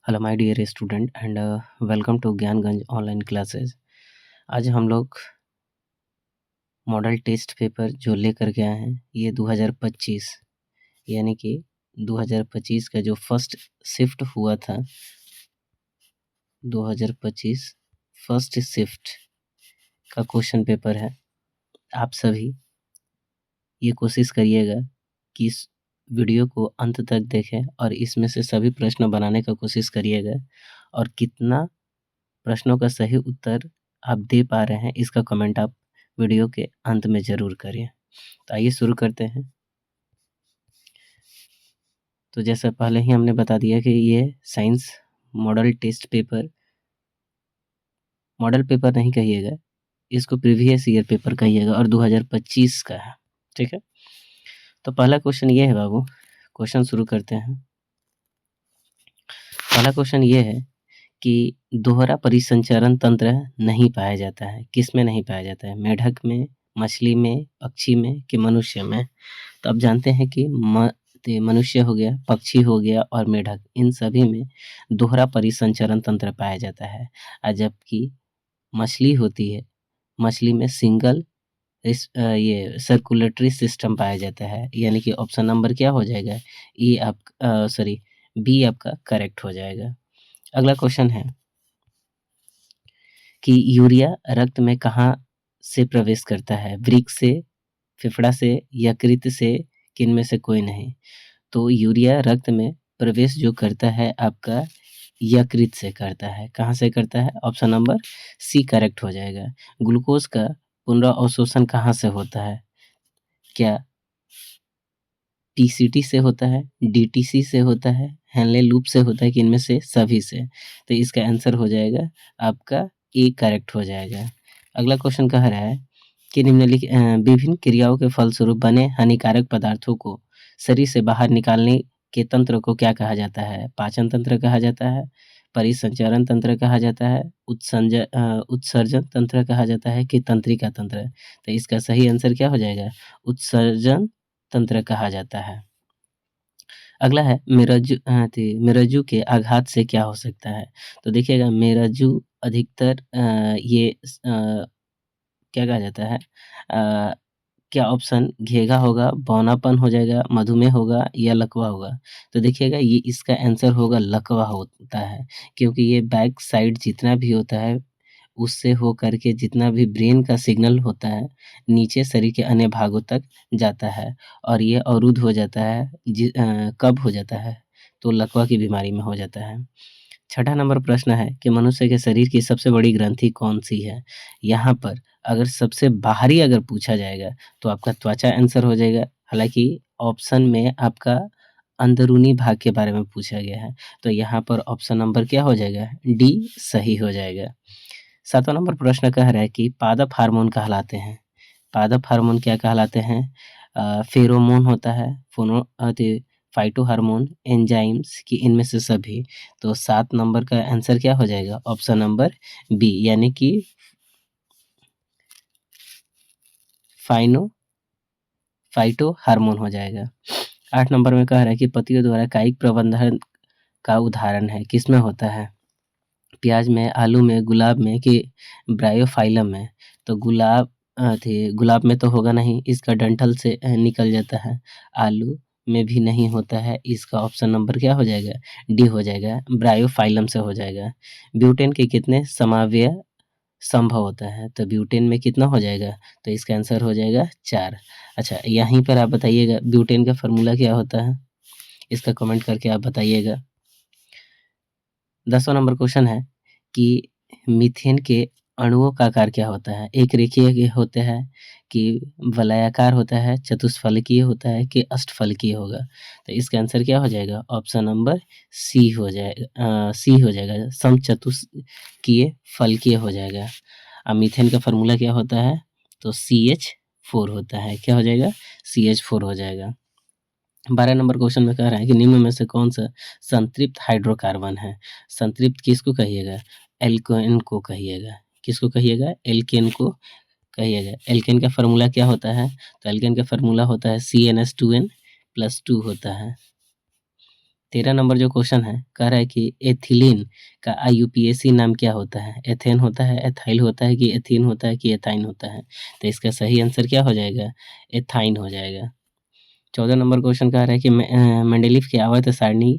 Hello my dear student and welcome to Gyanganj online classes. आज हम लोग मॉडल टेस्ट पेपर जो लेकर के आए हैं ये 2025 यानी कि 2025 का जो फर्स्ट शिफ्ट हुआ था 2025 फर्स्ट शिफ्ट का क्वेश्चन पेपर है। आप सभी ये कोशिश करिएगा कि इस वीडियो को अंत तक देखें और इसमें से सभी प्रश्न बनाने का कोशिश करिएगा और कितना प्रश्नों का सही उत्तर आप दे पा रहे हैं इसका कमेंट आप वीडियो के अंत में ज़रूर करिए। तो आइए शुरू करते हैं। तो जैसा पहले ही हमने बता दिया कि ये साइंस मॉडल पेपर नहीं कहिएगा, इसको प्रीवियस ईयर पेपर कहिएगा और 2025 का है। ठीक है, तो पहला क्वेश्चन ये है बाबू, क्वेश्चन शुरू करते हैं। पहला क्वेश्चन ये है कि दोहरा परिसंचरण तंत्र नहीं पाया जाता है। किस में नहीं पाया जाता है? मेढक में, मछली में, पक्षी में कि मनुष्य में? तो आप जानते हैं कि मनुष्य हो गया, पक्षी हो गया और मेढक, इन सभी में दोहरा परिसंचरण तंत्र पाया जाता है। जबकि मछली होती है, मछली में सिंगल ये सर्कुलेटरी सिस्टम पाया जाता है। यानी कि ऑप्शन नंबर क्या हो जाएगा? बी आपका करेक्ट हो जाएगा। अगला क्वेश्चन है कि यूरिया रक्त में कहाँ से प्रवेश करता है? वृक्क से, फेफड़ा से, यकृत से, किन में से कोई नहीं? तो यूरिया रक्त में प्रवेश जो करता है आपका यकृत से करता है। कहाँ से करता है? ऑप्शन नंबर सी करेक्ट हो जाएगा। ग्लूकोज का पुनरावशोषण कहाँ से होता है? क्या टीसीटी से होता है, डीटीसी से होता है, हेनले लूप से होता है कि इनमें से सभी से? तो इसका आंसर हो जाएगा आपका ए करेक्ट हो जाएगा। अगला क्वेश्चन कह रहा है कि विभिन्न क्रियाओं के फलस्वरूप बने हानिकारक पदार्थों को शरीर से बाहर निकालने के तंत्र को क्या कहा जाता है? पाचन तंत्र कहा जाता है, परिसंचरण तंत्र कहा जाता है, उत्सर्जन तंत्र कहा जाता है कि तंत्रिका तंत्र? तो इसका सही आंसर क्या हो जाएगा? उत्सर्जन तंत्र कहा जाता है। अगला है मेरज्जू के आघात से क्या हो सकता है? तो देखिएगा मेरज्जू अधिकतर क्या कहा जाता है? क्या ऑप्शन घेगा होगा, बौनापन हो जाएगा, मधुमेह होगा या लकवा होगा? तो देखिएगा ये इसका आंसर होगा लकवा होता है, क्योंकि ये बैक साइड जितना भी होता है उससे हो करके जितना भी ब्रेन का सिग्नल होता है नीचे शरीर के अन्य भागों तक जाता है और ये अवरुद्ध हो जाता है कब हो जाता है? तो लकवा की बीमारी में हो जाता है। छठा नंबर प्रश्न है कि मनुष्य के शरीर की सबसे बड़ी ग्रंथि कौन सी है? यहाँ पर अगर सबसे बाहरी अगर पूछा जाएगा तो आपका त्वचा आंसर हो जाएगा। हालांकि ऑप्शन में आपका अंदरूनी भाग के बारे में पूछा गया है, तो यहाँ पर ऑप्शन नंबर क्या हो जाएगा? डी सही हो जाएगा। सातवां नंबर प्रश्न कह रहा है कि पादप हार्मोन कहलाते हैं। पादप हार्मोन क्या कहलाते हैं? फेरोमोन होता है, फाइटो हार्मोन, एंजाइम्स कि इनमें से सभी? तो 7 नंबर का आंसर क्या हो जाएगा? ऑप्शन नंबर बी यानी कि फाइटो हार्मोन हो जाएगा। 8 नंबर में कह रहा है कि पतियों द्वारा कायिक प्रबंधन का उदाहरण है, किसमें होता है? प्याज में, आलू में, गुलाब में कि ब्रायोफाइलम में? तो गुलाब में तो होगा नहीं, इसका डंठल से निकल जाता है। आलू में भी नहीं होता है, इसका ऑप्शन नंबर क्या हो जाएगा? डी हो जाएगा, ब्रायोफाइलम से हो जाएगा। ब्यूटेन के कितने समावयव संभव होता है? तो ब्यूटेन में कितना हो जाएगा? तो इसका आंसर हो जाएगा 4। अच्छा, यहीं पर आप बताइएगा ब्यूटेन का फॉर्मूला क्या होता है? इसका कमेंट करके आप बताइएगा। 10वां नंबर क्वेश्चन है कि मीथेन के अणुओं का आकार क्या होता है? एक रेखीय होते हैं कि वलयाकार होता है, चतुष्फलकीय होता है कि अष्टफलकीय होगा? तो इसका आंसर क्या हो जाएगा? ऑप्शन नंबर सी हो जाएगा, समचतुष्कीय फलकीय हो जाएगा। अब मीथेन का फार्मूला क्या होता है? तो CH4 होता है। क्या हो जाएगा? CH4 हो जाएगा। 12 नंबर क्वेश्चन में कह रहा है कि निम्न में से कौन सा संतृप्त हाइड्रोकार्बन है? संतृप्त किसको कहिएगा? एल्केन को कहिएगा। किसको कहिएगा? एल्केन को कहिएगा। एल्केन का फार्मूला क्या होता है? तो एल्केन का फार्मूला होता है CnH2n+2 होता है। 13 नंबर जो क्वेश्चन है, कह रहा है कि एथिलीन का आईयूपीएसी नाम क्या होता है? एथेन होता है, एथाइल होता है कि एथीन होता है कि एथाइन होता है? तो इसका सही आंसर क्या हो जाएगा? एथाइन हो जाएगा। 14 नंबर क्वेश्चन कह रहा है कि मेंडेलीव की आवर्त सारणी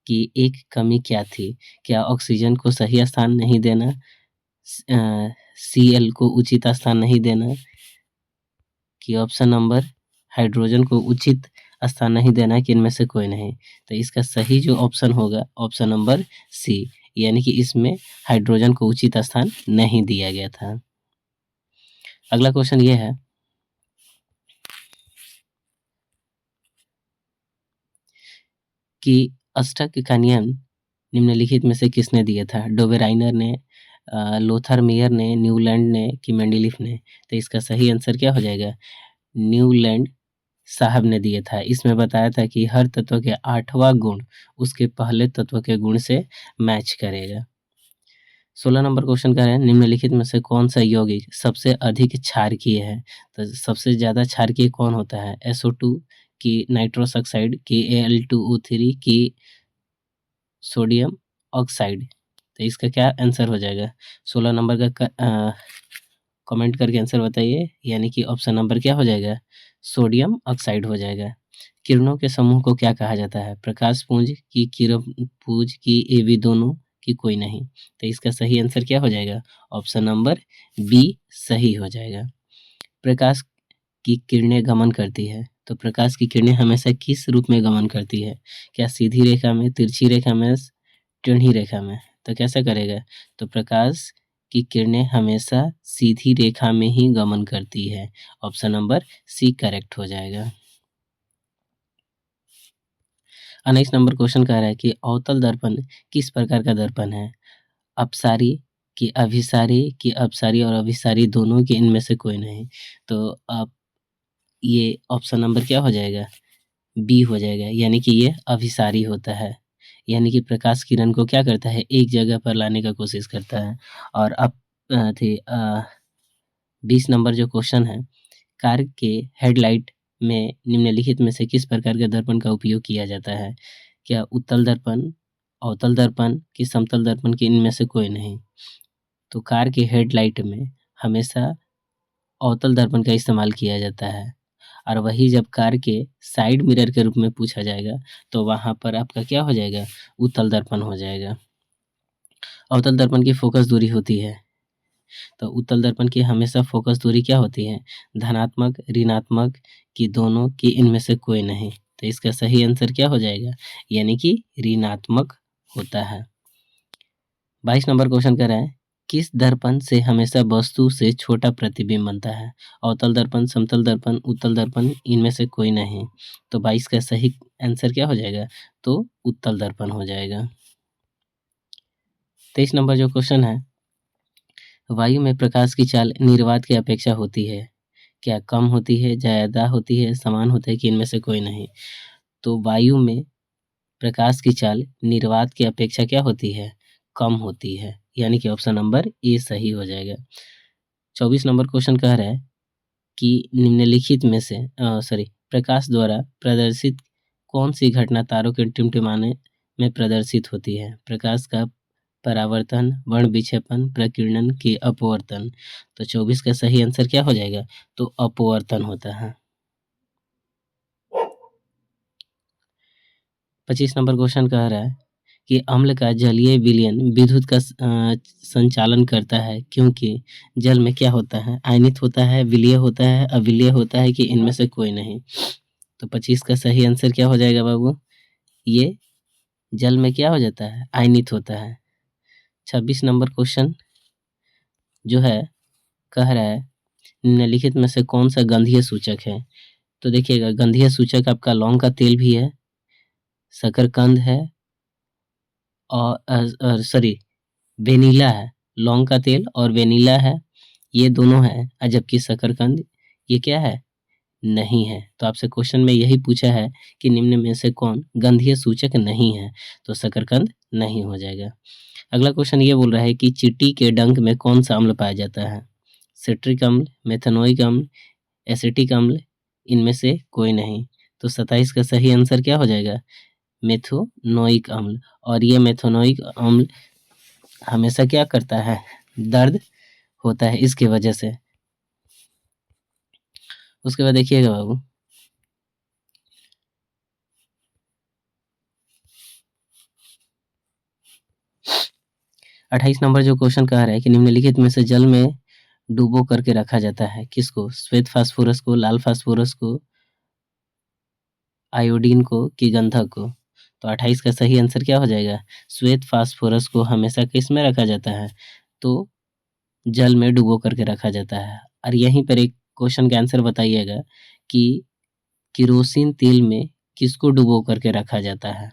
की एक कमी क्या थी? क्या ऑक्सीजन को सही स्थान नहीं देना, सीएल को उचित स्थान नहीं देना, कि ऑप्शन नंबर हाइड्रोजन को उचित स्थान नहीं देना, कि इनमें से कोई नहीं? तो इसका सही जो ऑप्शन होगा ऑप्शन नंबर सी, यानी कि इसमें हाइड्रोजन को उचित स्थान नहीं दिया गया था। अगला क्वेश्चन ये है कि अष्टक का नियम निम्नलिखित में से किसने दिया था? डोबेराइनर ने, लोथर मेयर ने, न्यूलैंड ने, कि मेंडेलीव ने? तो इसका सही आंसर क्या हो जाएगा? न्यूलैंड साहब ने दिया था। इसमें बताया था कि हर तत्व के 8वां गुण उसके पहले तत्व के गुण से मैच करेगा। 16 नंबर क्वेश्चन कह रहे हैं निम्नलिखित में से कौन सा यौगिक सबसे अधिक क्षारकीय है? तो सबसे ज्यादा क्षारकीय कौन होता है? SO2 की नाइट्रोस ऑक्साइड, की Al2O3, की सोडियम ऑक्साइड? तो इसका क्या आंसर हो जाएगा? 16 नंबर का कमेंट करके आंसर बताइए, यानी कि ऑप्शन नंबर क्या हो जाएगा? सोडियम ऑक्साइड हो जाएगा। किरणों के समूह को क्या कहा जाता है? प्रकाश पुंज, की किरण पुंज, की एवी दोनों, की कोई नहीं? तो इसका सही आंसर क्या हो जाएगा? ऑप्शन नंबर बी सही हो जाएगा। प्रकाश की किरणें गमन करती है, तो प्रकाश की किरणें हमेशा किस रूप में गमन करती है? क्या सीधी रेखा में, तिरछी रेखा में, टेढ़ी रेखा में? तो कैसे करेगा? तो प्रकाश की किरणें हमेशा सीधी रेखा में ही गमन करती है। ऑप्शन नंबर सी करेक्ट हो जाएगा। 19 नंबर क्वेश्चन कह रहा है कि अवतल दर्पण किस प्रकार का दर्पण है? अपसारी, की अभिसारी, की अपसारी और अभिसारी दोनों, की इनमें से कोई नहीं? तो आप ये ऑप्शन नंबर क्या हो जाएगा? बी हो जाएगा, यानी कि ये अभिसारी होता है। यानी कि प्रकाश किरण को क्या करता है? एक जगह पर लाने का कोशिश करता है। और अब 20 नंबर जो क्वेश्चन है, कार के हेडलाइट में निम्नलिखित में से किस प्रकार के दर्पण का उपयोग किया जाता है? क्या उत्तल दर्पण, अवतल दर्पण, की समतल दर्पण, की इनमें से कोई नहीं? तो कार के हेडलाइट में हमेशा अवतल दर्पण का इस्तेमाल किया जाता है, और वही जब कार के साइड मिरर के रूप में पूछा जाएगा तो वहाँ पर आपका क्या हो जाएगा? उत्तल दर्पण हो जाएगा। अवतल दर्पण की फोकस दूरी होती है, तो उत्तल दर्पण की हमेशा फोकस दूरी क्या होती है? धनात्मक, ऋणात्मक, की दोनों, की इनमें से कोई नहीं? तो इसका सही आंसर क्या हो जाएगा? यानी कि ऋणात्मक होता है। 22 नंबर क्वेश्चन कह रहा है किस दर्पण से हमेशा वस्तु से छोटा प्रतिबिंब बनता है? अवतल दर्पण, समतल दर्पण, उत्तल दर्पण, इनमें से कोई नहीं? तो 22 का सही आंसर क्या हो जाएगा? तो उत्तल दर्पण हो जाएगा। 23 नंबर जो क्वेश्चन है, वायु में प्रकाश की चाल निर्वात की अपेक्षा होती है? क्या कम होती है, ज़्यादा होती है, समान होता है, कि इनमें से कोई नहीं? तो वायु में प्रकाश की चाल निर्वात की अपेक्षा क्या होती है? कम होती है, यानी कि ऑप्शन नंबर ए सही हो जाएगा। 24 नंबर क्वेश्चन कह रहा है कि निम्नलिखित में से प्रकाश द्वारा प्रदर्शित कौन सी घटना तारों के टिमटिमाने में प्रदर्शित होती है? प्रकाश का परावर्तन, वर्ण विक्षेपण, प्रकीर्णन, की अपवर्तन? तो 24 का सही आंसर क्या हो जाएगा? तो अपवर्तन होता है। 25 नंबर क्वेश्चन कह रहा है कि अम्ल का जलीय विलयन विद्युत का संचालन करता है, क्योंकि जल में क्या होता है? आयनित होता है, विलीय होता है, अविलीय होता है, कि इनमें से कोई नहीं? तो 25 का सही आंसर क्या हो जाएगा बाबू? ये जल में क्या हो जाता है? आयनित होता है। 26 नंबर क्वेश्चन जो है, कह रहा है निम्नलिखित में से कौन सा गंधीय सूचक है? तो देखिएगा, गंधीय सूचक आपका लौंग का तेल भी है, शकरकंद है, और वेनिला है। लौंग का तेल और वेनिला है, ये दोनों है, और जबकि शकरकंद ये क्या है? नहीं है। तो आपसे क्वेश्चन में यही पूछा है कि निम्न में से कौन गंधीय सूचक नहीं है? तो शकरकंद नहीं हो जाएगा। अगला क्वेश्चन ये बोल रहा है कि चींटी के डंक में कौन सा अम्ल पाया जाता है? सिट्रिक अम्ल, मेथनोइक अम्ल, एसिटिक अम्ल, इनमें से कोई नहीं? तो 27 का सही आंसर क्या हो जाएगा? मेथोनोइक अम्ल, और ये मेथोनोइक अम्ल हमेशा क्या करता है, दर्द होता है इसके वजह से। उसके बाद देखिएगा बाबू, अट्ठाईस नंबर जो क्वेश्चन कह रहा है कि निम्नलिखित में से जल में डुबो करके रखा जाता है किसको, श्वेत फास्फोरस को, लाल फास्फोरस को, आयोडीन को कि गंधक को। तो 28 का सही आंसर क्या हो जाएगा, श्वेत फास्फोरस को हमेशा किस में रखा जाता है, तो जल में डुबो करके रखा जाता है। और यहीं पर एक क्वेश्चन का आंसर बताइएगा कि केरोसिन तेल में किसको डुबो करके रखा जाता है।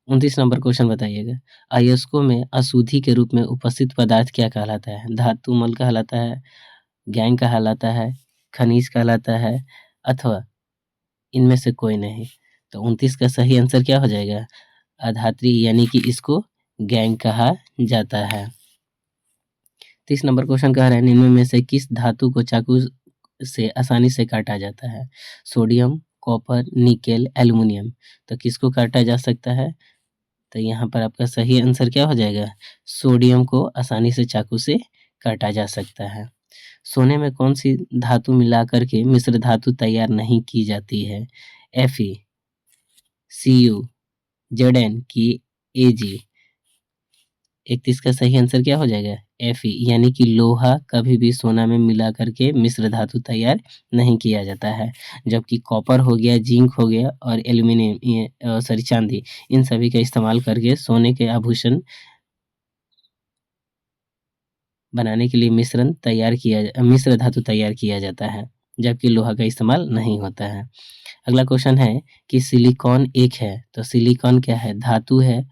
29 नंबर क्वेश्चन बताइएगा, अयस्कों में अशुद्धि के रूप में उपस्थित पदार्थ क्या कहलाता है, धातु मल कहलाता है, गैंग कहलाता है, खनिज कहलाता है, अथवा इनमें से कोई नहीं। तो 29 का सही आंसर क्या हो जाएगा, अधात्री, यानी कि इसको गैंग कहा जाता है। 30 नंबर क्वेश्चन कह रहा है, निम्न में से किस धातु को चाकू से आसानी से काटा जाता है, सोडियम, कॉपर, निकेल, एल्युमिनियम। तो किसको काटा जा सकता है, तो यहाँ पर आपका सही आंसर क्या हो जाएगा, सोडियम को आसानी से चाकू से काटा जा सकता है। सोने में कौन सी धातु मिलाकर के मिश्र धातु तैयार नहीं की जाती है, Fe, Cu, Zn की Ag। 31 का सही आंसर क्या हो जाएगा, Fe, यानी कि लोहा कभी भी सोना में मिला करके मिश्र धातु तैयार नहीं किया जाता है, जबकि कॉपर हो गया, जिंक हो गया और एल्यूमिनियम चांदी, इन सभी का इस्तेमाल करके सोने के आभूषण बनाने के लिए मिश्र धातु तैयार किया जाता है, जबकि लोहा का इस्तेमाल नहीं होता है। अगला क्वेश्चन है कि सिलिकॉन एक है, तो सिलिकॉन क्या है, धातु है,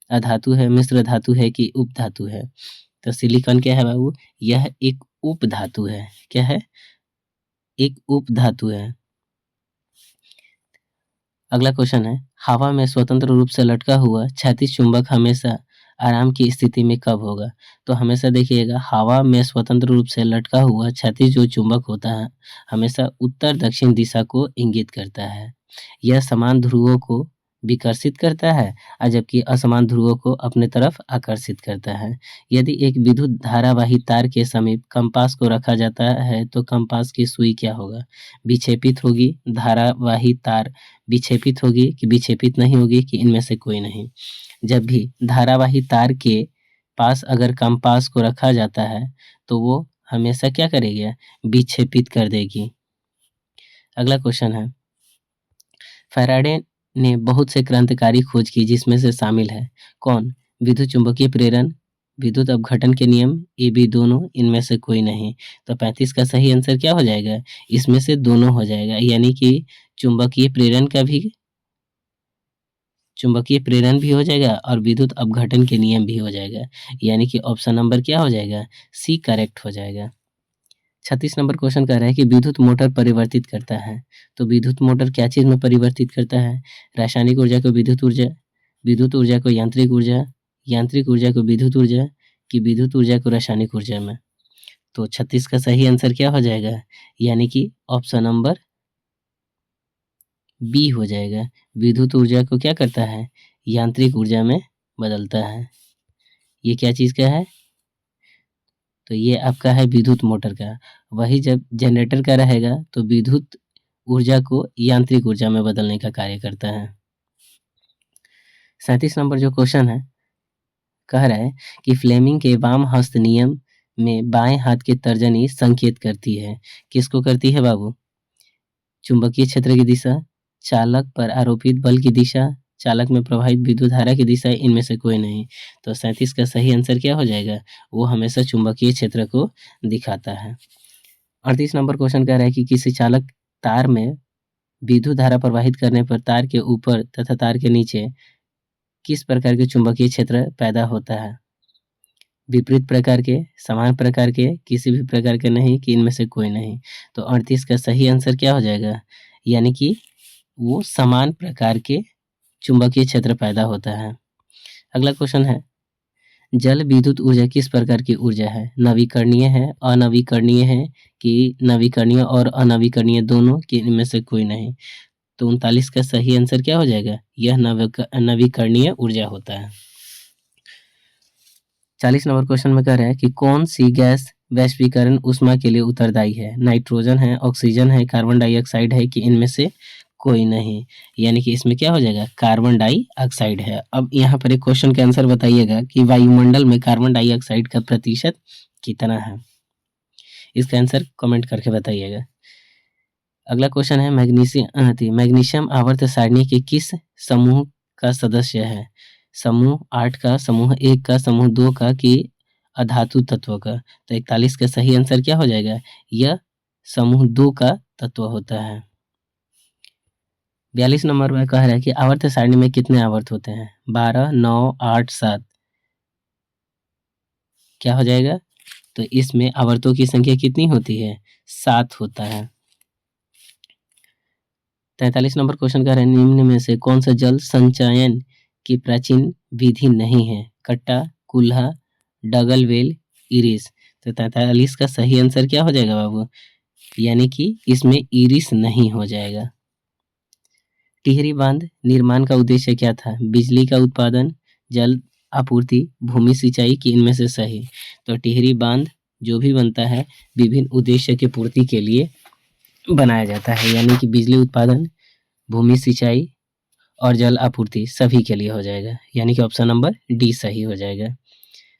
अधातु है, मिश्र धातु है कि उप धातु है। तो सिलिकॉन क्या है बाबू, यह एक उप धातु है। क्या है, एक उप धातु है। अगला क्वेश्चन है, हवा में स्वतंत्र रूप से लटका हुआ क्षैतिज चुंबक हमेशा आराम की स्थिति में कब होगा। तो हमेशा देखिएगा, हवा में स्वतंत्र रूप से लटका हुआ क्षैतिज जो चुंबक होता है हमेशा उत्तर दक्षिण दिशा को इंगित करता है। यह समान ध्रुवों को विकर्षित करता है और जबकि असमान ध्रुवों को अपने तरफ आकर्षित करता है। यदि एक विद्युत धारावाही तार के समीप कंपास को रखा जाता है तो कंपास की सुई क्या होगा, विक्षेपित होगी, धारावाही तार विक्षेपित होगी कि विक्षेपित नहीं होगी कि इनमें से कोई नहीं। जब भी धारावाही तार के पास अगर कंपास को रखा जाता है तो वो हमेशा क्या करेगी, विक्षेपित कर देगी। अगला क्वेश्चन है, फैराडे ने बहुत से क्रांतिकारी खोज की जिसमें से शामिल है कौन, विद्युत चुंबकीय प्रेरण, विद्युत अपघटन के नियम, ये भी दोनों, इनमें से कोई नहीं। तो 35 का सही आंसर क्या हो जाएगा, इसमें से दोनों हो जाएगा, यानी कि चुंबकीय प्रेरण भी हो जाएगा और विद्युत अपघटन के नियम भी हो जाएगा, यानी कि ऑप्शन नंबर क्या हो जाएगा, सी करेक्ट हो जाएगा। 36 नंबर क्वेश्चन कह रहा है कि विद्युत मोटर परिवर्तित करता है, तो विद्युत मोटर क्या चीज में परिवर्तित करता है, रासायनिक ऊर्जा को विद्युत ऊर्जा, विद्युत ऊर्जा को यांत्रिक ऊर्जा, यांत्रिक ऊर्जा को विद्युत ऊर्जा कि विद्युत ऊर्जा को रासायनिक ऊर्जा में। तो 36 का सही आंसर क्या हो जाएगा, यानी कि ऑप्शन नंबर बी हो जाएगा, विद्युत ऊर्जा को क्या करता है, यांत्रिक ऊर्जा में बदलता है। ये क्या चीज का है, तो ये आपका है विद्युत मोटर का। वही जब जनरेटर का रहेगा तो विद्युत ऊर्जा को यांत्रिक ऊर्जा में बदलने का कार्य करता है। 37 नंबर जो क्वेश्चन है कह रहा है कि फ्लेमिंग के वाम हस्त नियम में बाएं हाथ की तर्जनी संकेत करती है, किसको करती है बाबू, चुंबकीय क्षेत्र की दिशा, चालक पर आरोपित बल की दिशा, चालक में प्रवाहित विद्युत धारा की दिशा, इनमें से कोई नहीं। तो 37 का सही आंसर क्या हो जाएगा, वो हमेशा चुंबकीय क्षेत्र को दिखाता है। 38 नंबर क्वेश्चन कह रहा है कि किसी चालक तार में विद्युत धारा प्रवाहित करने पर तार के ऊपर तथा तार के नीचे किस प्रकार के चुंबकीय क्षेत्र पैदा होता है, विपरीत प्रकार के, समान प्रकार के, किसी भी प्रकार के नहीं कि इनमें से कोई नहीं। तो 38 का सही आंसर क्या हो जाएगा, यानी कि वो समान प्रकार के चुंबकीय क्षेत्र पैदा होता है। अगला क्वेश्चन है, जल विद्युत ऊर्जा किस प्रकार की ऊर्जा है, नवीकरणीय है, अनवीकरणीय है कि नवीकरणीय और अनवीकरणीय दोनों कि इनमें से कोई नहीं। तो 39 का सही आंसर क्या हो जाएगा? यह नवीकरणीय ऊर्जा होता है। 40 नंबर क्वेश्चन में कह रहा है कि कौन सी गैस वैश्वीकरण ऊष्मा के लिए उत्तरदायी है? नाइट्रोजन है, ऑक्सीजन है, कार्बन डाइऑक्साइड है कि इनमें से कोई नहीं? यानी कि इसमें क्या हो जाएगा? कार्बन डाइऑक्साइड है। अब यहाँ पर एक क्वेश्चन का आंसर बताइएगा कि वायुमंडल में कार्बन डाइऑक्साइड का प्रतिशत कितना है? इसका आंसर कमेंट करके बताइएगा। अगला क्वेश्चन है मैग्नीशियम आवर्त सारणी के किस समूह का सदस्य है? समूह 8 का, समूह 1 का, समूह 2 का कि अधातु तत्व का? तो 41 का सही आंसर क्या हो जाएगा? यह समूह 2 का तत्व होता है। 42 नंबर में कह रहा है कि आवर्त सारणी में कितने आवर्त होते हैं? 12, 9, 8, 7। क्या हो जाएगा? तो इसमें आवर्तों की संख्या कितनी होती है? 7 होता है। 43 नंबर क्वेश्चन कह रहे हैं निम्न में से कौन सा जल संचयन की प्राचीन विधि नहीं है? कट्टा, कुल्हा, डगलवेल, इरिस। तो 43 का सही आंसर क्या हो जाएगा बाबू? यानी कि इसमें इरिस नहीं हो जाएगा। टिहरी बांध निर्माण का उद्देश्य क्या था? बिजली का उत्पादन, जल आपूर्ति, भूमि सिंचाई कि इनमें से सही? तो टिहरी बांध जो भी बनता है विभिन्न उद्देश्य की पूर्ति के लिए बनाया जाता है, यानी कि बिजली उत्पादन, भूमि सिंचाई और जल आपूर्ति सभी के लिए हो जाएगा, यानी कि ऑप्शन नंबर डी सही हो जाएगा।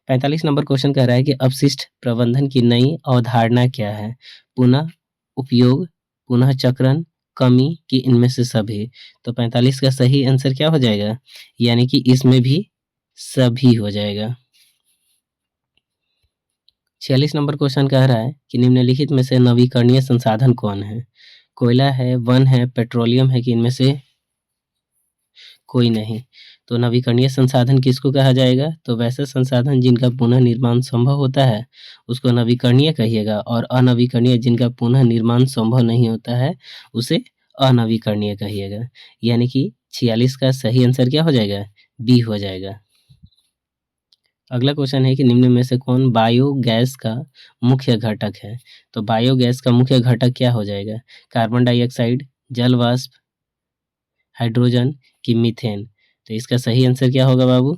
45 नंबर क्वेश्चन कह रहा है कि अपशिष्ट प्रबंधन की नई अवधारणा क्या है? पुनः उपयोग, पुनः चक्रण, कमी कि इनमें से सभी? तो 45 का सही आंसर क्या हो जाएगा? यानी कि इसमें भी सभी हो जाएगा। 46 नंबर क्वेश्चन कह रहा है कि निम्नलिखित में से नवीकरणीय संसाधन कौन है? कोयला है, वन है, पेट्रोलियम है कि इनमें से कोई नहीं? तो नवीकरणीय संसाधन किसको कहा जाएगा? तो वैसे संसाधन जिनका पुनः निर्माण संभव होता है उसको नवीकरणीय कहिएगा, और अनवीकरणीय जिनका पुनः निर्माण संभव नहीं होता है उसे अनवीकरणीय कहिएगा। यानी कि 46 का सही आंसर क्या हो जाएगा? बी हो जाएगा। अगला क्वेश्चन है कि निम्न में से कौन बायोगैस का मुख्य घटक है? तो बायोगैस का मुख्य घटक क्या हो जाएगा? कार्बन डाइऑक्साइड, जल वाष्प, हाइड्रोजन कि मीथेन? तो इसका सही आंसर क्या होगा बाबू?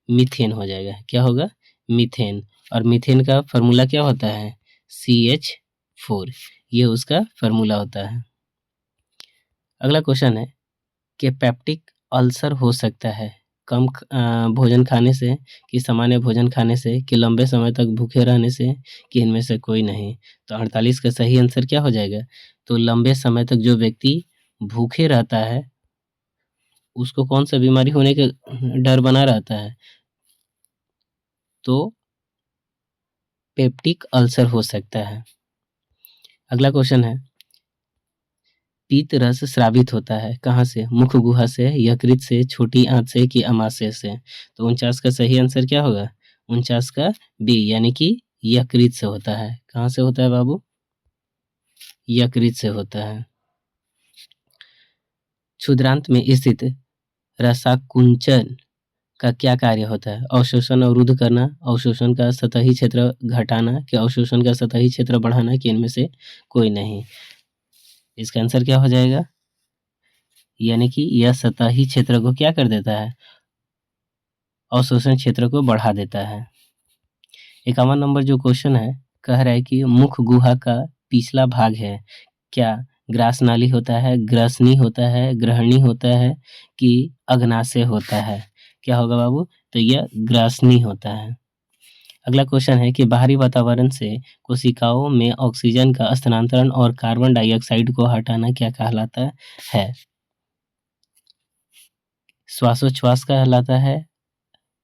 मीथेन हो जाएगा। क्या होगा? मीथेन। और मीथेन का फार्मूला क्या होता है? CH4। ये उसका फार्मूला होता है। अगला क्वेश्चन है कि पेप्टिक अल्सर हो सकता है कम भोजन खाने से, कि सामान्य भोजन खाने से, कि लंबे समय तक भूखे रहने से, कि इनमें से कोई नहीं? तो 48 का सही आंसर क्या हो जाएगा? तो लंबे समय तक जो व्यक्ति भूखे रहता है उसको कौन सा बीमारी होने का डर बना रहता है? तो पेप्टिक अल्सर हो सकता है। अगला क्वेश्चन है पीत रस स्रावित होता है कहाँ से? मुख गुहा से, यकृत से, छोटी आंत से कि अमाशय से? तो 49 का सही आंसर क्या होगा? 49 का बी, यानी कि यकृत से होता है। कहाँ से होता है बाबू? यकृत से होता है। क्षुद्रांत में स्थित रसाकुंचन का क्या कार्य होता है? अवशोषण अवरुद्ध करना, अवशोषण का सतही क्षेत्र घटाना, कि अवशोषण का सतही क्षेत्र बढ़ाना, कि इनमें से कोई नहीं? इसका आंसर क्या हो जाएगा? यानी कि यह सतही क्षेत्र को क्या कर देता है? अवशोषण क्षेत्र को बढ़ा देता है। 51 नंबर जो क्वेश्चन है कह रहा है कि मुख गुहा का पिछला भाग है क्या? ग्रास नाली होता है, ग्रसनी होता है, ग्रहणी होता है कि अग्नाशय होता है? क्या होगा बाबू? तो यह ग्रासनी होता है। अगला क्वेश्चन है कि बाहरी वातावरण से कोशिकाओं में ऑक्सीजन का स्थानांतरण और कार्बन डाइऑक्साइड को हटाना क्या कहलाता है? श्वासोच्छ्वास कहलाता है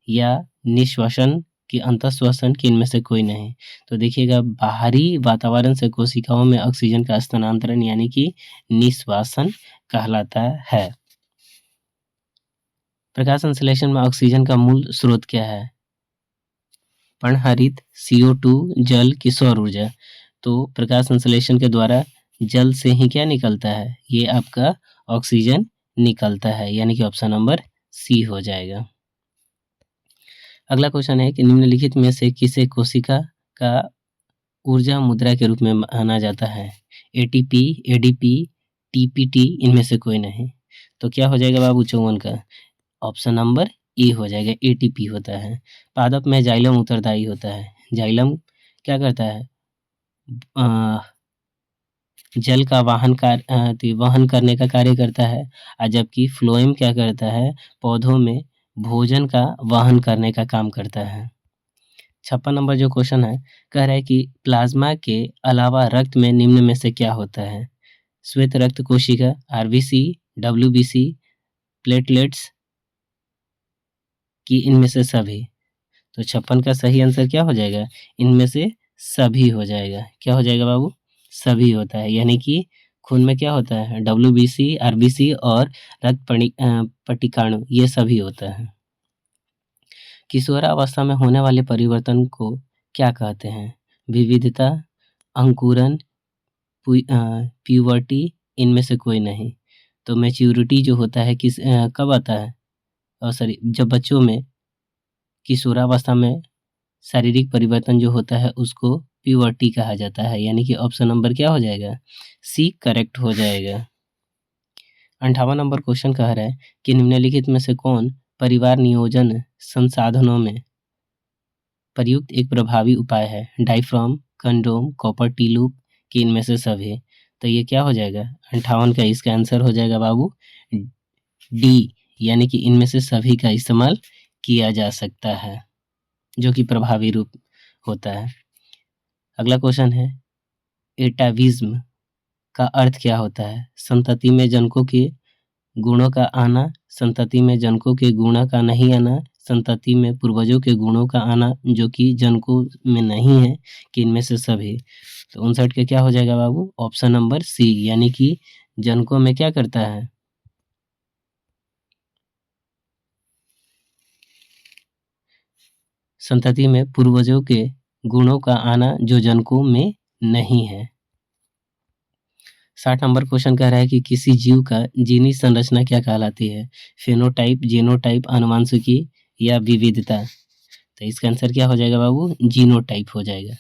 या निश्वसन की अंतःश्वसन, की इनमें से कोई नहीं? तो देखिएगा बाहरी वातावरण से कोशिकाओं में ऑक्सीजन का स्थानांतरण यानी कि निश्वासन कहलाता है। प्रकाश संश्लेषण में ऑक्सीजन का मूल स्रोत क्या है? पर्णहरित, CO2, जल की सौर ऊर्जा? तो प्रकाश संश्लेषण के द्वारा जल से ही क्या निकलता है? ये आपका ऑक्सीजन निकलता है, यानी कि ऑप्शन नंबर सी हो जाएगा। अगला क्वेश्चन है कि निम्नलिखित में से किसे कोशिका का ऊर्जा मुद्रा के रूप में माना जाता है? ATP, ADP, टीपीटी इनमें से कोई नहीं। तो क्या हो जाएगा बाबू 54 का? ऑप्शन नंबर ए हो जाएगा, एटीपी होता है। पादप में जाइलम उत्तरदायी होता है। जाइलम क्या करता है? जल का वहन करने का कार्य करता है, और जबकि फ्लोएम क्या करता है? पौधों में भोजन का वहन करने का काम करता है। 56 नंबर जो क्वेश्चन है, कह रहा है कि प्लाज्मा के अलावा रक्त में निम्न में से क्या होता है? श्वेत रक्त कोशिका, आरबीसी, डब्ल्यूबीसी, प्लेटलेट्स कि इनमें से सभी? तो 56 का सही आंसर क्या हो जाएगा? इनमें से सभी हो जाएगा। क्या हो जाएगा बाबू? सभी होता है, यानी कि खून में क्या होता है? डब्ल्यूबीसी, आरबीसी और पट्टिकाणु, ये सभी होता है। किशोरावस्था में होने वाले परिवर्तन को क्या कहते हैं? विविधता, अंकुरन, प्यूबर्टी, इनमें से कोई नहीं। तो मैच्योरिटी जो होता है कब आता है? सॉरी, जब बच्चों में किशोरावस्था में शारीरिक परिवर्तन जो होता है उसको प्यूबर्टी कहा जाता है, यानी कि ऑप्शन नंबर क्या हो जाएगा? सी करेक्ट हो जाएगा। 58 नंबर क्वेश्चन कह रहा है कि निम्नलिखित में से कौन परिवार नियोजन संसाधनों में प्रयुक्त एक प्रभावी उपाय है? Diaphragm, condom, copper T loop कि इनमें से सभी? तो ये क्या हो जाएगा? 58 का इसका आंसर हो जाएगा बाबू डी, यानी कि इनमें से सभी का इस्तेमाल किया जा सकता है, जो कि प्रभावी रूप होता है। अगला क्वेश्चन है, एटाविज्म का अर्थ क्या होता है? संतति में जनकों के गुणों का आना, संतति में जनकों के गुणों का नहीं आना, संतति में पूर्वजों के गुणों का आना जो कि जनकों में नहीं है, कि इनमें से सभी? तो 59 के क्या हो जाएगा बाबू? ऑप्शन नंबर सी, यानी कि जनकों में क्या करता है? संतति में पूर्वजों के गुणों का आना जो जनकों में नहीं है। 60 नंबर क्वेश्चन कह रहा है कि किसी जीव का जीनी संरचना क्या कहलाती है? फेनोटाइप, जीनोटाइप, आनुवंशिकी या विविधता? तो इसका आंसर क्या हो जाएगा बाबू? जीनोटाइप हो जाएगा।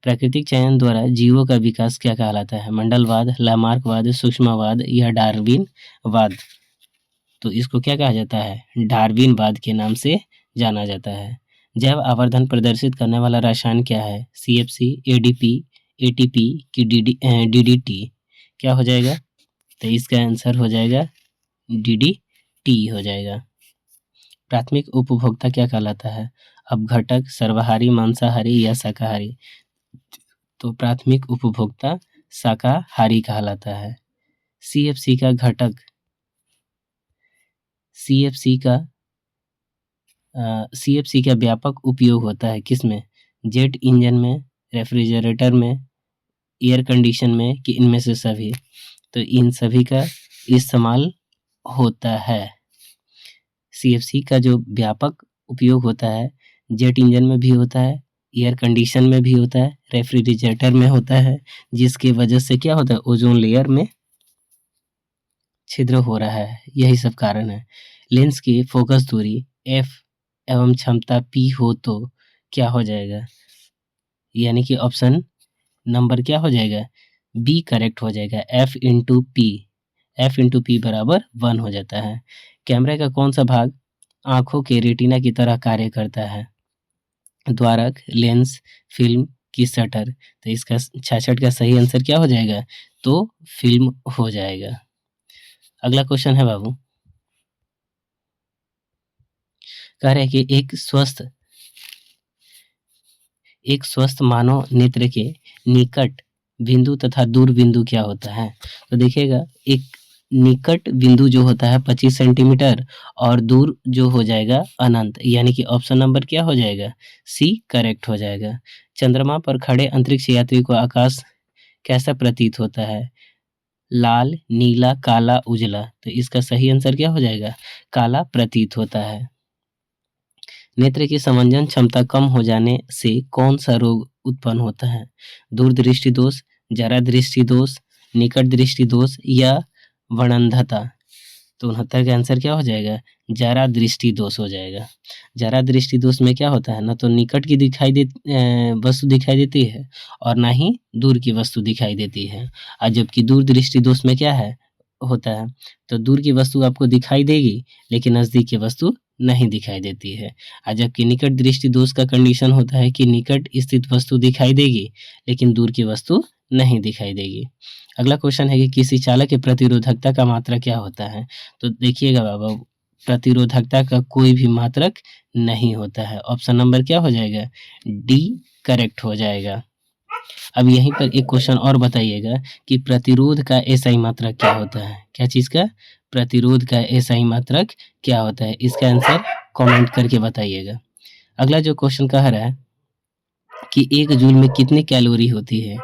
प्राकृतिक चयन द्वारा जीवों का विकास क्या कहलाता है? मंडलवाद, लामार्कवाद, सूक्ष्मवाद या डार्विनवाद? तो इसको क्या कहा जाता है? डार्विनवाद के नाम से जाना जाता है। जैव आवर्धन प्रदर्शित करने वाला रसायन क्या है? सीएफसी, एडीपी, एटीपी की डीडीटी? क्या हो जाएगा? तो इसका आंसर हो जाएगा डीडीटी हो जाएगा। प्राथमिक उपभोक्ता क्या कहलाता है? अपघटक, सर्वाहारी, मांसाहारी या शाकाहारी? तो प्राथमिक उपभोक्ता शाकाहारी कहलाता है। सीएफसी का घटक, सीएफसी का व्यापक उपयोग होता है किसमें? जेट इंजन में, रेफ्रिजरेटर में, एयर कंडीशन में कि इनमें से सभी? तो इन सभी का इस्तेमाल होता है। सीएफसी का जो व्यापक उपयोग होता है, जेट इंजन में भी होता है, एयर कंडीशन में भी होता है, रेफ्रिजरेटर में होता है, जिसकी वजह से क्या होता है? ओजोन लेयर में छिद्र हो रहा है, यही सब कारण है। लेंस की फोकस दूरी एफ एवं क्षमता पी हो तो क्या हो जाएगा? यानी कि ऑप्शन नंबर क्या हो जाएगा? बी करेक्ट हो जाएगा, एफ इंटू पी बराबर 1 हो जाता है। कैमरे का कौन सा भाग आंखों के रेटिना की तरह कार्य करता है? द्वारक, लेंस, फिल्म की शटर? तो इसका 66 का सही आंसर क्या हो जाएगा? तो फिल्म हो जाएगा। अगला क्वेश्चन है बाबू, कह रहे हैं कि एक स्वस्थ मानव नेत्र के निकट बिंदु तथा दूर बिंदु क्या होता है? तो देखिएगा, एक निकट बिंदु जो होता है 25 सेंटीमीटर और दूर जो हो जाएगा अनंत, यानी कि ऑप्शन नंबर क्या हो जाएगा? सी करेक्ट हो जाएगा। चंद्रमा पर खड़े अंतरिक्ष यात्री को आकाश कैसा प्रतीत होता है? लाल, नीला, काला, उजला? तो इसका सही आंसर क्या हो जाएगा? काला प्रतीत होता है। नेत्र की समंजन क्षमता कम हो जाने से कौन सा रोग उत्पन्न होता है? दूरदृष्टि दोष, जरा दृष्टि दोष, निकट दृष्टि दोष या वणंधता? तो 69 का आंसर क्या हो जाएगा? जरा दृष्टि दोष हो जाएगा। जरा दृष्टि दोष में क्या होता है, ना तो निकट की वस्तु दिखाई देती है और ना ही दूर की वस्तु दिखाई देती है। और जबकि दूर दृष्टि दोष में क्या है होता है, तो दूर की वस्तु आपको दिखाई देगी लेकिन नज़दीक की वस्तु नहीं दिखाई देती है। और जबकि निकट दृष्टि दोष का कंडीशन होता है कि निकट स्थित वस्तु दिखाई देगी लेकिन दूर की वस्तु नहीं दिखाई देगी। अगला क्वेश्चन है कि किसी चालक की प्रतिरोधकता का मात्रक क्या होता है? तो देखिएगा बाबा, प्रतिरोधकता का कोई भी मात्रक नहीं होता है। ऑप्शन नंबर क्या हो जाएगा? डी करेक्ट हो जाएगा। अब यहीं पर एक क्वेश्चन और बताइएगा कि प्रतिरोध का एसआई मात्रक क्या होता है? क्या चीज़ का? प्रतिरोध का एसआई मात्रक क्या होता है? इसका आंसर कमेंट करके बताइएगा। अगला जो क्वेश्चन कह रहा है कि 1 जूल में कितनी कैलोरी होती है?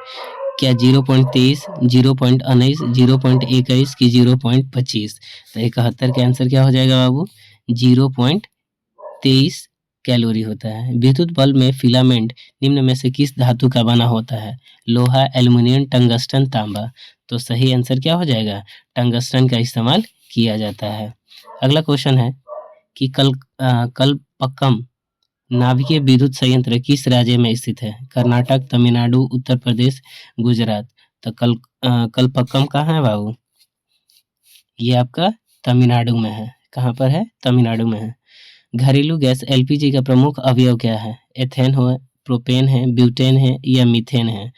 क्या 0.23, 0.19, 0.21 की 0.25? तो 71 का आंसर क्या हो जाएगा बाबू? 0.23 कैलोरी होता है। विद्युत बल्ब में फिलामेंट निम्न में से किस धातु का बना होता है? लोहा, एल्युमिनियम, टंगस्टन, तांबा। तो सही आंसर क्या हो जाएगा? टंगस्टन का इस्तेमाल किया जाता है। अगला क्वेश्चन है कि कलपक्कम नाभिकीय विद्युत संयंत्र किस राज्य में स्थित है? कर्नाटक, तमिलनाडु, उत्तर प्रदेश, गुजरात। तो कलपक्कम कहाँ है बाबू? ये आपका तमिलनाडु में है। कहाँ पर है? तमिलनाडु में है। घरेलू गैस एलपीजी का प्रमुख अवयव क्या है? एथेन हो, प्रोपेन है, ब्यूटेन है या मीथेन है?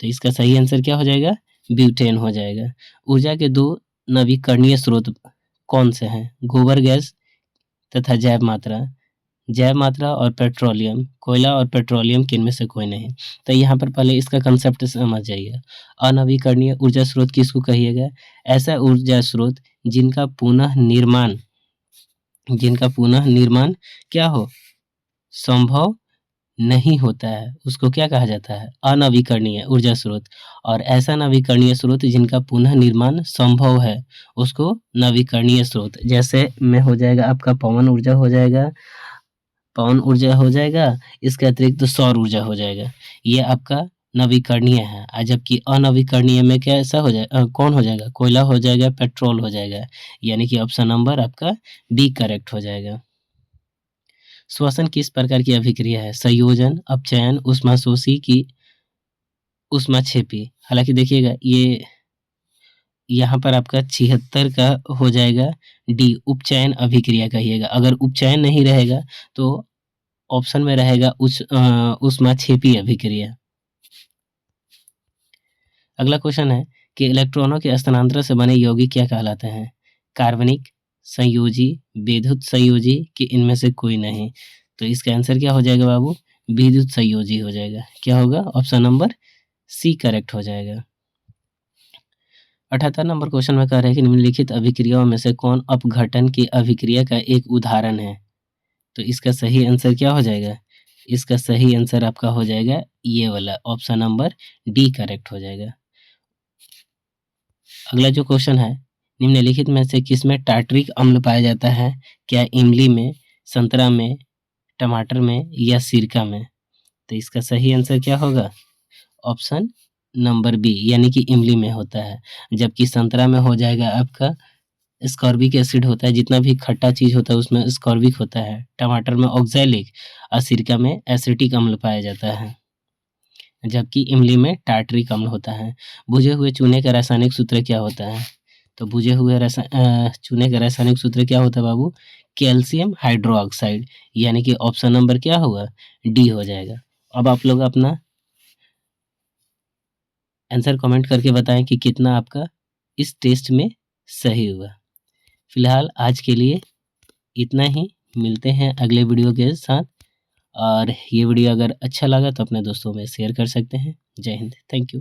तो इसका सही आंसर क्या हो जाएगा? ब्यूटेन हो जाएगा। ऊर्जा के 2 नवीकरणीय स्रोत कौन से हैं? गोबर गैस तथा जैव मात्रा और पेट्रोलियम, कोयला और पेट्रोलियम किनमें से कोई नहीं। तो यहाँ पर पहले इसका कंसेप्ट समझ जाइए। अनवीकरणीय ऊर्जा स्रोत किसको कहिएगा? ऐसा ऊर्जा स्रोत जिनका पुनः निर्माण क्या हो? संभव नहीं होता है, उसको क्या कहा जाता है? अनवीकरणीय ऊर्जा स्रोत। और ऐसा नवीकरणीय स्रोत जिनका पुनः निर्माण संभव है, उसको नवीकरणीय स्रोत। जैसे में हो जाएगा आपका पवन ऊर्जा हो जाएगा, इसके अतिरिक्त तो सौर ऊर्जा हो जाएगा। ये आपका नवीकरणीय है। जबकि अनवीकरणीय में कैसा कौन हो जाएगा? कोयला हो जाएगा, पेट्रोल हो जाएगा। यानी कि ऑप्शन नंबर आपका डी करेक्ट हो जाएगा। श्वसन किस प्रकार की अभिक्रिया है? संयोजन, अपचयन, ऊष्माशोषी की ऊष्माक्षेपी। हालांकि देखिएगा ये यहाँ पर आपका 76 का हो जाएगा डी, उपचयन अभिक्रिया कहिएगा। अगर उपचयन नहीं रहेगा तो ऑप्शन में रहेगा ऊष्माक्षेपी अभिक्रिया। अगला क्वेश्चन है कि इलेक्ट्रॉनों के स्थानांतरण से बने यौगिक क्या कहलाते हैं? कार्बनिक, संयोजी, विद्युत संयोजी कि इनमें से कोई नहीं। तो इसका आंसर क्या हो जाएगा बाबू? विद्युत संयोजी हो जाएगा। क्या होगा? ऑप्शन नंबर सी करेक्ट हो जाएगा। 78 नंबर क्वेश्चन में कह रहे हैं कि निम्नलिखित अभिक्रियाओं में से कौन अपघटन की अभिक्रिया का एक उदाहरण है? तो इसका सही आंसर क्या हो जाएगा? इसका सही आंसर आपका हो जाएगा ये वाला, ऑप्शन नंबर डी करेक्ट हो जाएगा। अगला जो क्वेश्चन है, निम्नलिखित में से किसमें टार्टरिक अम्ल पाया जाता है? क्या इमली में, संतरा में, टमाटर में या सिरका में? तो इसका सही आंसर क्या होगा? ऑप्शन नंबर बी, यानी कि इमली में होता है। जबकि संतरा में हो जाएगा आपका स्कॉर्बिक एसिड होता है। जितना भी खट्टा चीज होता है उसमें स्कॉर्बिक होता है। टमाटर में ऑक्सैलिक और सिरका में एसिटिक अम्ल पाया जाता है। जबकि इमली में टार्टरिक अम्ल होता है। बुझे हुए चूने का रासायनिक सूत्र क्या होता है? तो बुझे हुए चूने का रासायनिक सूत्र क्या होता है बाबू? Calcium hydroxide. यानी कि ऑप्शन नंबर क्या होगा? डी हो जाएगा। अब आप लोग अपना आंसर कमेंट करके बताएं कि कितना आपका इस टेस्ट में सही हुआ। फिलहाल आज के लिए इतना ही। मिलते हैं अगले वीडियो के साथ। और ये वीडियो अगर अच्छा लगा तो अपने दोस्तों में शेयर कर सकते हैं। जय हिंद, थैंक यू।